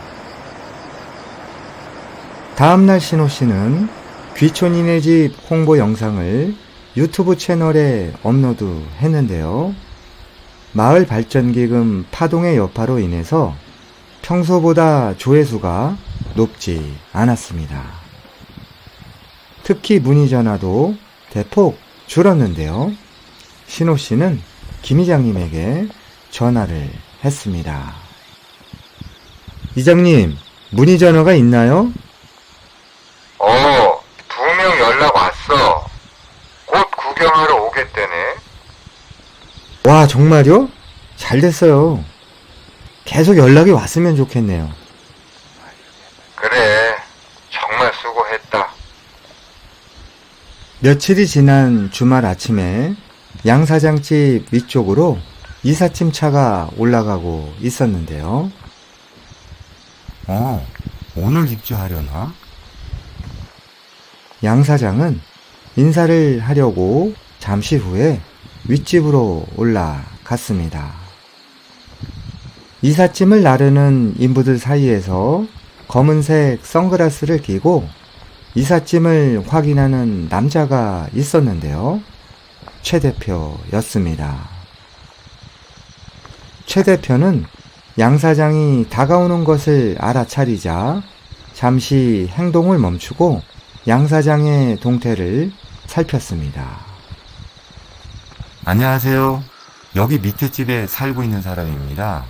다음날 신호 씨는 귀촌이네 집 홍보 영상을 유튜브 채널에 업로드 했는데요. 마을 발전기금 파동의 여파로 인해서 평소보다 조회수가 높지 않았습니다. 특히 문의 전화도 대폭 줄었는데요. 신호 씨는 김 이장님에게 전화를 했습니다. 이장님, 문의 전화가 있나요? 2명 연락 왔어. 곧 구경하러 오겠대네. 와, 정말요? 잘 됐어요. 계속 연락이 왔으면 좋겠네요. 그래, 정말 수고했다. 며칠이 지난 주말 아침에 양 사장집 위쪽으로 이삿짐 차가 올라가고 있었는데요. 오늘 입주하려나? 양 사장은 인사를 하려고 잠시 후에 윗집으로 올라갔습니다. 이삿짐을 나르는 인부들 사이에서 검은색 선글라스를 끼고 이삿짐을 확인하는 남자가 있었는데요. 최 대표였습니다. 최 대표는 양 사장이 다가오는 것을 알아차리자 잠시 행동을 멈추고 양 사장의 동태를 살폈습니다. 안녕하세요. 여기 밑에 집에 살고 있는 사람입니다.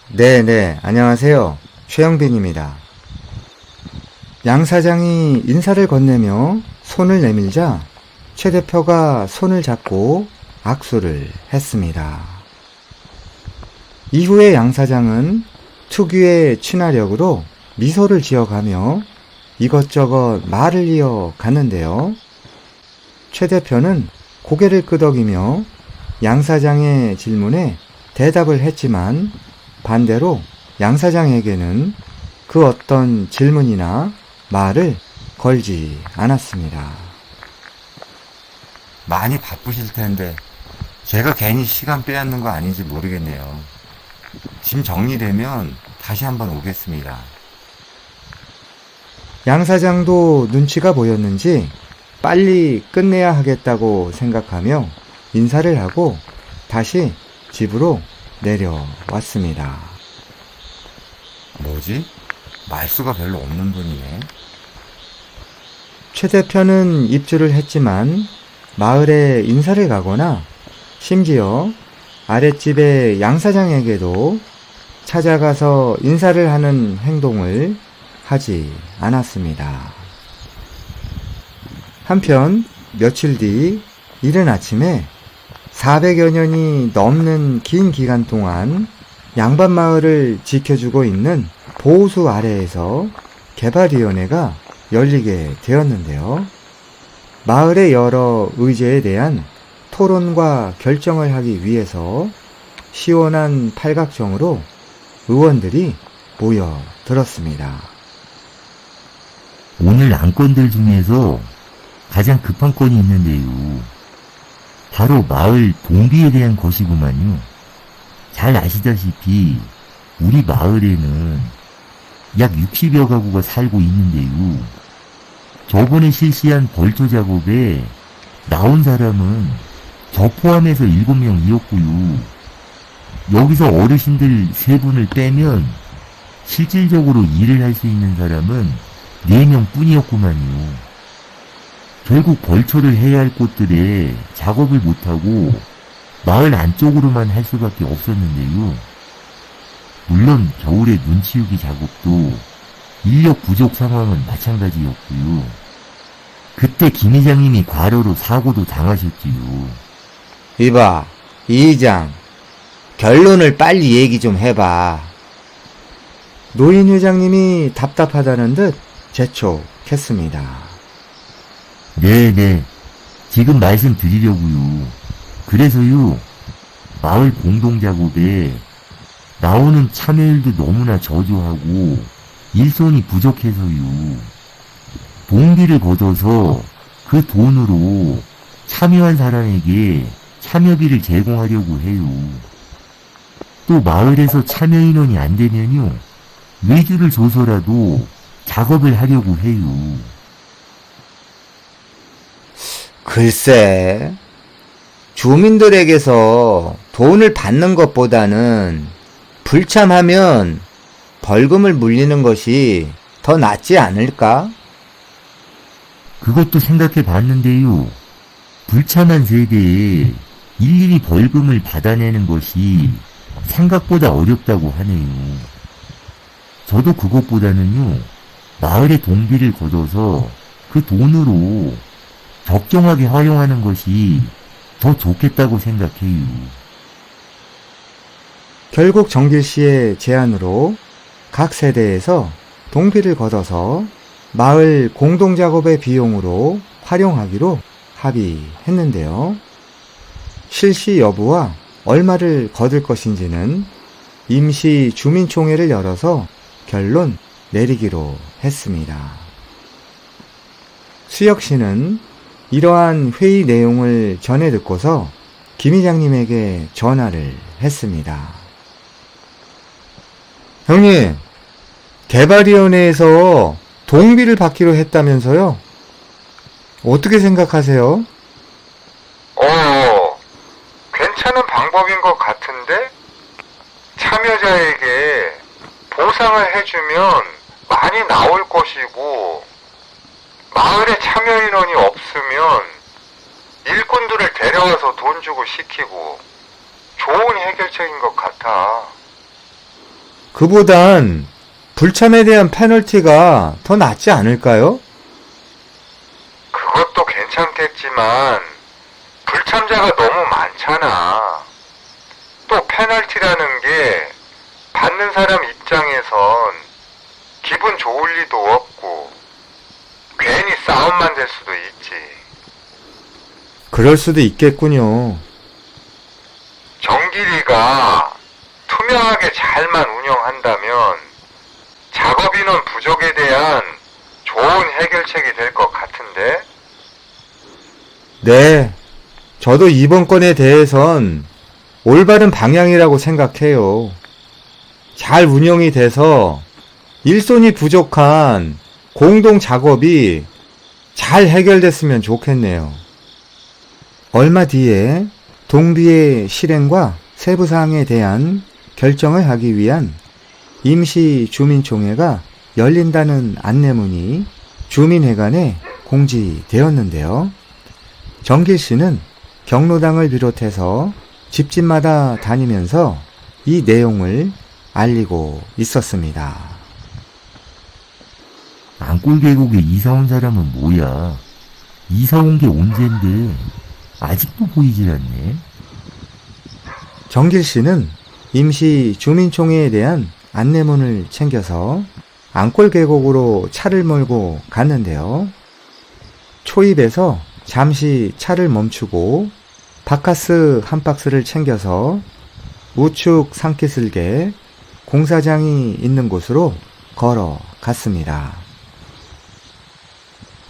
네, 안녕하세요. 최영빈입니다. 양 사장이 인사를 건네며 손을 내밀자 최 대표가 손을 잡고 악수를 했습니다. 이후에 양 사장은 특유의 친화력으로 미소를 지어가며 이것저것 말을 이어갔는데요. 최 대표는 고개를 끄덕이며 양 사장의 질문에 대답을 했지만 반대로 양 사장에게는 그 어떤 질문이나 말을 걸지 않았습니다. 많이 바쁘실 텐데 제가 괜히 시간 빼앗는 거 아닌지 모르겠네요. 짐 정리되면 다시 한번 오겠습니다. 양 사장도 눈치가 보였는지 빨리 끝내야 하겠다고 생각하며 인사를 하고 다시 집으로 내려왔습니다. 뭐지? 말수가 별로 없는 분이네. 최 대표는 입주를 했지만 마을에 인사를 가거나 심지어 아랫집의 양 사장에게도 찾아가서 인사를 하는 행동을 하지 않았습니다. 한편 며칠 뒤 이른 아침에 400여 년이 넘는 긴 기간 동안 양반마을을 지켜주고 있는 보호수 아래에서 개발위원회가 열리게 되었는데요. 마을의 여러 의제에 대한 토론과 결정을 하기 위해서 시원한 팔각정으로 의원들이 모여들었습니다. 오늘 안건들 중에서 가장 급한 건이 있는데요. 바로 마을 동비에 대한 것이구만요. 잘 아시다시피 우리 마을에는 약 60여 가구가 살고 있는데요. 저번에 실시한 벌초 작업에 나온 사람은 저 포함해서 7명이었고요. 여기서 어르신들 3분을 빼면 실질적으로 일을 할 수 있는 사람은 4명 뿐이었구만요. 결국 벌초를 해야 할 곳들에 작업을 못하고 마을 안쪽으로만 할 수밖에 없었는데요. 물론 겨울에 눈 치우기 작업도 인력 부족 상황은 마찬가지였고요. 그때 김 이장님이 과로로 사고도 당하셨지요. 이봐, 이 이장. 결론을 빨리 얘기 좀 해봐. 노인 회장님이 답답하다는 듯 재촉했습니다. 네네. 지금 말씀드리려고요. 그래서요, 마을 공동작업에 나오는 참여율도 너무나 저조하고 일손이 부족해서요. 동기를 걷어서 그 돈으로 참여한 사람에게 참여비를 제공하려고 해요. 또 마을에서 참여 인원이 안 되면요, 외주를 줘서라도 작업을 하려고 해요. 글쎄, 주민들에게서 돈을 받는 것보다는 불참하면 벌금을 물리는 것이 더 낫지 않을까? 그것도 생각해 봤는데요. 불참한 세대에 일일이 벌금을 받아내는 것이 생각보다 어렵다고 하네요. 저도 그것보다는요, 마을의 동기를 걷어서 그 돈으로 적정하게 활용하는 것이 더 좋겠다고 생각해요. 결국 정길 씨의 제안으로 각 세대에서 동기를 걷어서 마을 공동작업의 비용으로 활용하기로 합의했는데요. 실시 여부와 얼마를 거둘 것인지는 임시 주민총회를 열어서 결론 내리기로 했습니다. 수혁 씨는 이러한 회의 내용을 전해 듣고서 김 이장님에게 전화를 했습니다. 형님, 개발위원회에서 동비를 받기로 했다면서요? 어떻게 생각하세요? 괜찮은 방법인 것 같은데? 참여자에게 보상을 해주면 많이 나올 것이고, 마을에 참여 인원이 없으면 일꾼들을 데려와서 돈 주고 시키고, 좋은 해결책인 것 같아. 그보단 불참에 대한 페널티가 더 낫지 않을까요? 그것도 괜찮겠지만 불참자가 너무 많잖아. 또 페널티라는 게 받는 사람 입장에선 기분 좋을 리도 없고 괜히 싸움만 될 수도 있지. 그럴 수도 있겠군요. 정길이가 투명하게 잘만 운영한다면 작업 인원 부족에 대한 좋은 해결책이 될 것 같은데? 네, 저도 이번 건에 대해선 올바른 방향이라고 생각해요. 잘 운영이 돼서 일손이 부족한 공동 작업이 잘 해결됐으면 좋겠네요. 얼마 뒤에 동비의 실행과 세부사항에 대한 결정을 하기 위한 임시 주민총회가 열린다는 안내문이 주민회관에 공지되었는데요. 정길 씨는 경로당을 비롯해서 집집마다 다니면서 이 내용을 알리고 있었습니다. 안골 계곡에 이사 온 사람은 뭐야? 이사 온 게 언젠데 아직도 보이질 않네. 정길 씨는 임시 주민총회에 대한 안내문을 챙겨서 안골 계곡으로 차를 몰고 갔는데요. 초입에서 잠시 차를 멈추고 바카스 한 박스를 챙겨서 우측 산기슭에 공사장이 있는 곳으로 걸어갔습니다.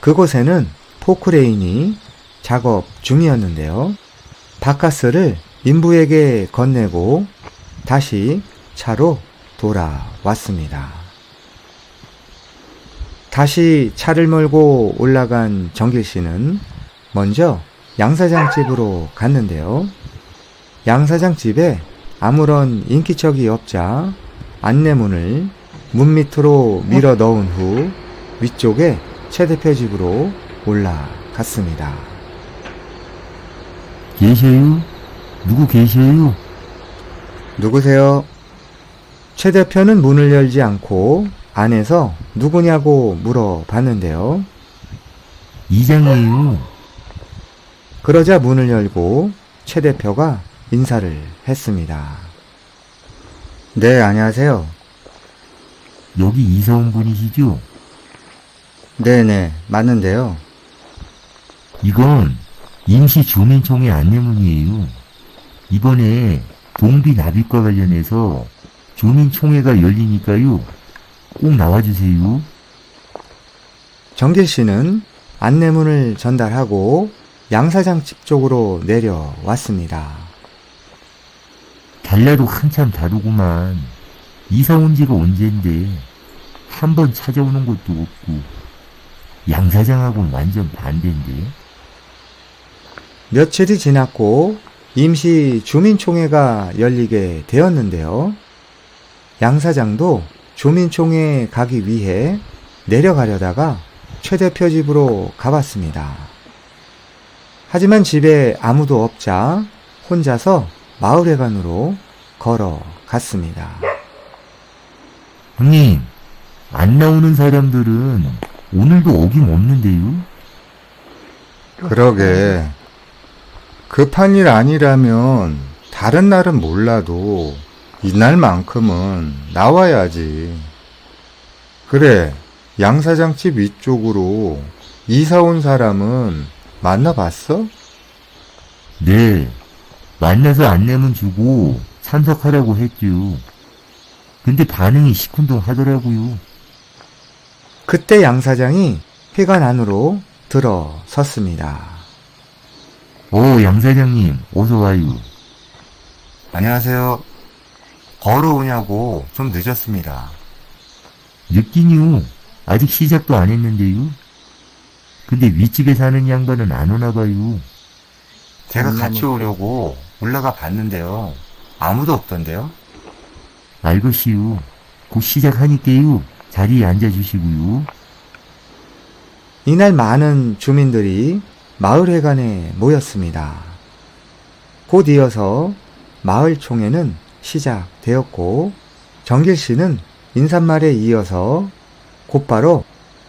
그곳에는 포크레인이 작업 중이었는데요. 바카스를 인부에게 건네고 다시 차로 돌아왔습니다. 다시 차를 몰고 올라간 정길 씨는 먼저 양사장 집으로 갔는데요. 양사장 집에 아무런 인기척이 없자 안내문을 문 밑으로 밀어 넣은 후 위쪽에 최 대표 집으로 올라갔습니다. 계셔요? 누구 계셔요? 누구세요? 최 대표는 문을 열지 않고 안에서 누구냐고 물어봤는데요. 이장이에요. 그러자 문을 열고 최 대표가 인사를 했습니다. 네, 안녕하세요. 여기 이사 온 분이시죠? 네네, 맞는데요. 이건 임시 주민총회 안내문이에요. 이번에 동비 납입과 관련해서 주민총회가 열리니까요. 꼭 나와주세요. 정길 씨는 안내문을 전달하고 양사장 집 쪽으로 내려왔습니다. 달라도 한참 다르구만. 이사 온 지가 언젠데 한 번 찾아오는 것도 없고 양 사장하고는 완전 반대인데. 며칠이 지났고 임시 주민총회가 열리게 되었는데요. 양 사장도 주민총회에 가기 위해 내려가려다가 최 대표 집으로 가봤습니다. 하지만 집에 아무도 없자 혼자서 마을회관으로 걸어갔습니다. 형님, 안 나오는 사람들은 오늘도 어김없는데요? 그러게. 급한 일 아니라면 다른 날은 몰라도 이날만큼은 나와야지. 그래, 양 사장 집 위쪽으로 이사 온 사람은 만나봤어? 네, 만나서 안내문 주고 참석하라고 했죠. 근데 반응이 시큰둥하더라고요. 그때 양 사장이 회관 안으로 들어섰습니다. 양 사장님, 어서 와요. 안녕하세요. 걸어오냐고 좀 늦었습니다. 늦긴요. 아직 시작도 안 했는데요. 근데 윗집에 사는 양반은 안 오나 봐요. 제가 같이 오려고 올라가 봤는데요. 아무도 없던데요. 알것이요. 곧 시작하니까요. 자리에 앉아주시고요. 이날 많은 주민들이 마을회관에 모였습니다. 곧 이어서 마을총회는 시작되었고 정길 씨는 인사말에 이어서 곧바로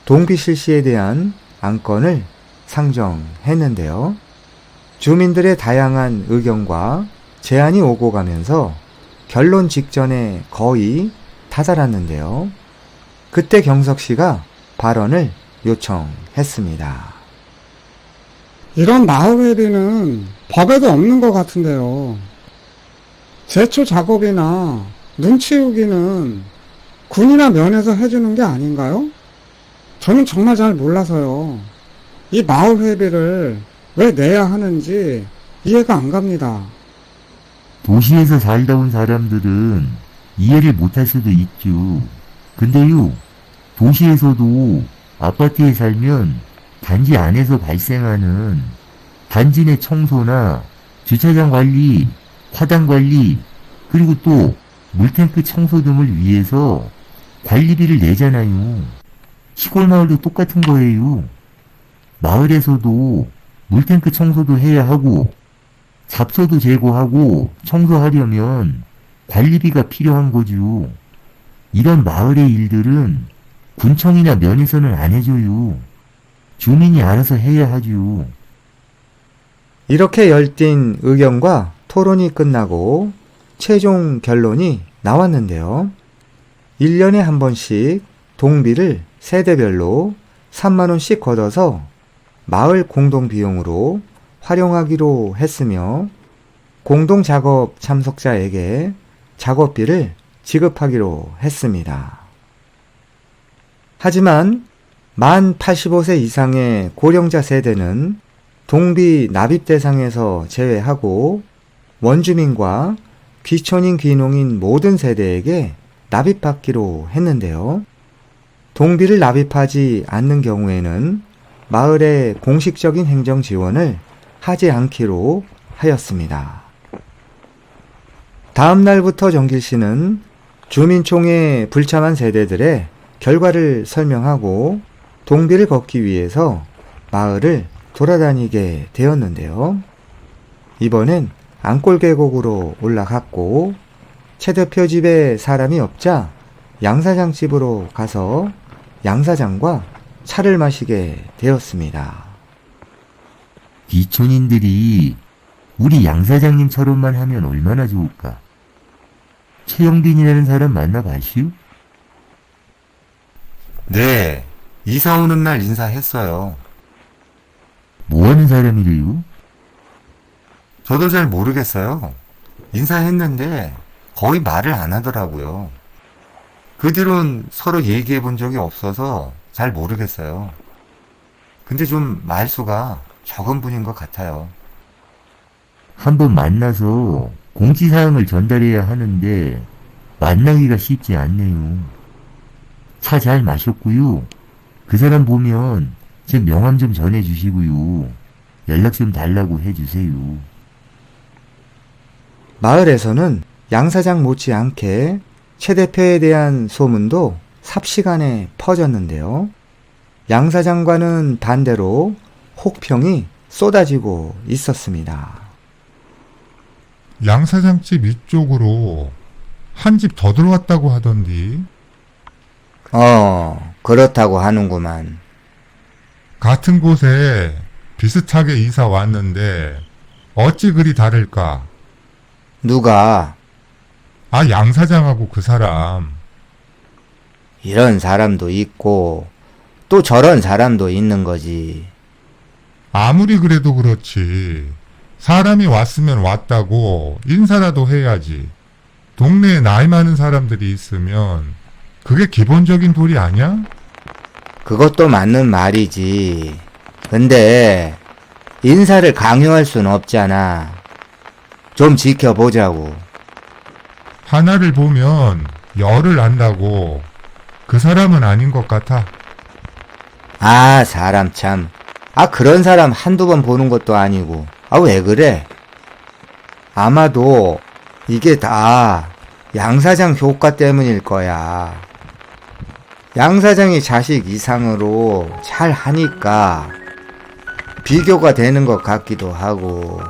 동비 실시에 대한 안건을 상정했는데요. 주민들의 다양한 의견과 제안이 오고 가면서 결론 직전에 거의 다다랐는데요. 그때 경석 씨가 발언을 요청했습니다. 이런 마을회비는 법에도 없는 것 같은데요. 제초 작업이나 눈 치우기는 군이나 면에서 해주는 게 아닌가요? 저는 정말 잘 몰라서요. 이 마을회비를 왜 내야 하는지 이해가 안 갑니다. 도시에서 살다 온 사람들은 이해를 못할 수도 있죠. 근데요, 도시에서도 아파트에 살면 단지 안에서 발생하는 단지 내 청소나 주차장 관리, 화단 관리, 그리고 또 물탱크 청소 등을 위해서 관리비를 내잖아요. 시골 마을도 똑같은 거예요. 마을에서도 물탱크 청소도 해야 하고 잡초도 제거하고 청소하려면 관리비가 필요한 거죠. 이런 마을의 일들은 군청이나 면에서는 안 해줘요. 주민이 알아서 해야 하죠. 이렇게 열띤 의견과 토론이 끝나고 최종 결론이 나왔는데요. 1년에 한 번씩 동비를 세대별로 3만원씩 걷어서 마을 공동비용으로 활용하기로 했으며 공동작업 참석자에게 작업비를 지급하기로 했습니다. 하지만 만 85세 이상의 고령자 세대는 동비 납입 대상에서 제외하고 원주민과 귀촌인 귀농인 모든 세대에게 납입받기로 했는데요. 동비를 납입하지 않는 경우에는 마을의 공식적인 행정 지원을 하지 않기로 하였습니다. 다음 날부터 정길 씨는 주민총회 불참한 세대들의 결과를 설명하고 동비를 걷기 위해서 마을을 돌아다니게 되었는데요. 이번엔 안골 계곡으로 올라갔고 최 대표 집에 사람이 없자 양 사장 집으로 가서 양 사장과 차를 마시게 되었습니다. 귀촌인들이 우리 양 사장님처럼만 하면 얼마나 좋을까? 최영빈이라는 사람 만나봐시오? 네, 이사 오는 날 인사했어요. 뭐하는 사람이래요? 저도 잘 모르겠어요. 인사했는데 거의 말을 안 하더라고요. 그 뒤론 서로 얘기해 본 적이 없어서 잘 모르겠어요. 근데 좀 말수가 적은 분인 것 같아요. 한번 만나서 공지사항을 전달해야 하는데 만나기가 쉽지 않네요. 차 잘 마셨고요. 그 사람 보면 제 명함 좀 전해주시고요. 연락 좀 달라고 해주세요. 마을에서는 양 사장 못지않게 최 대표에 대한 소문도 삽시간에 퍼졌는데요. 양 사장과는 반대로 혹평이 쏟아지고 있었습니다. 양 사장 집 이쪽으로 한 집 더 들어왔다고 하던디. 그렇다고 하는구만. 같은 곳에 비슷하게 이사 왔는데 어찌 그리 다를까? 누가 아, 양 사장하고 그 사람. 이런 사람도 있고 또 저런 사람도 있는 거지. 아무리 그래도 그렇지. 사람이 왔으면 왔다고 인사라도 해야지. 동네에 나이 많은 사람들이 있으면 그게 기본적인 도리 아니야? 그것도 맞는 말이지. 근데 인사를 강요할 순 없잖아. 좀 지켜보자고. 하나를 보면 열을 안다고. 그 사람은 아닌 것 같아. 아, 사람 참. 그런 사람 한두 번 보는 것도 아니고. 왜 그래? 아마도 이게 다 양 사장 효과 때문일 거야. 양 사장이 자식 이상으로 잘 하니까 비교가 되는 것 같기도 하고.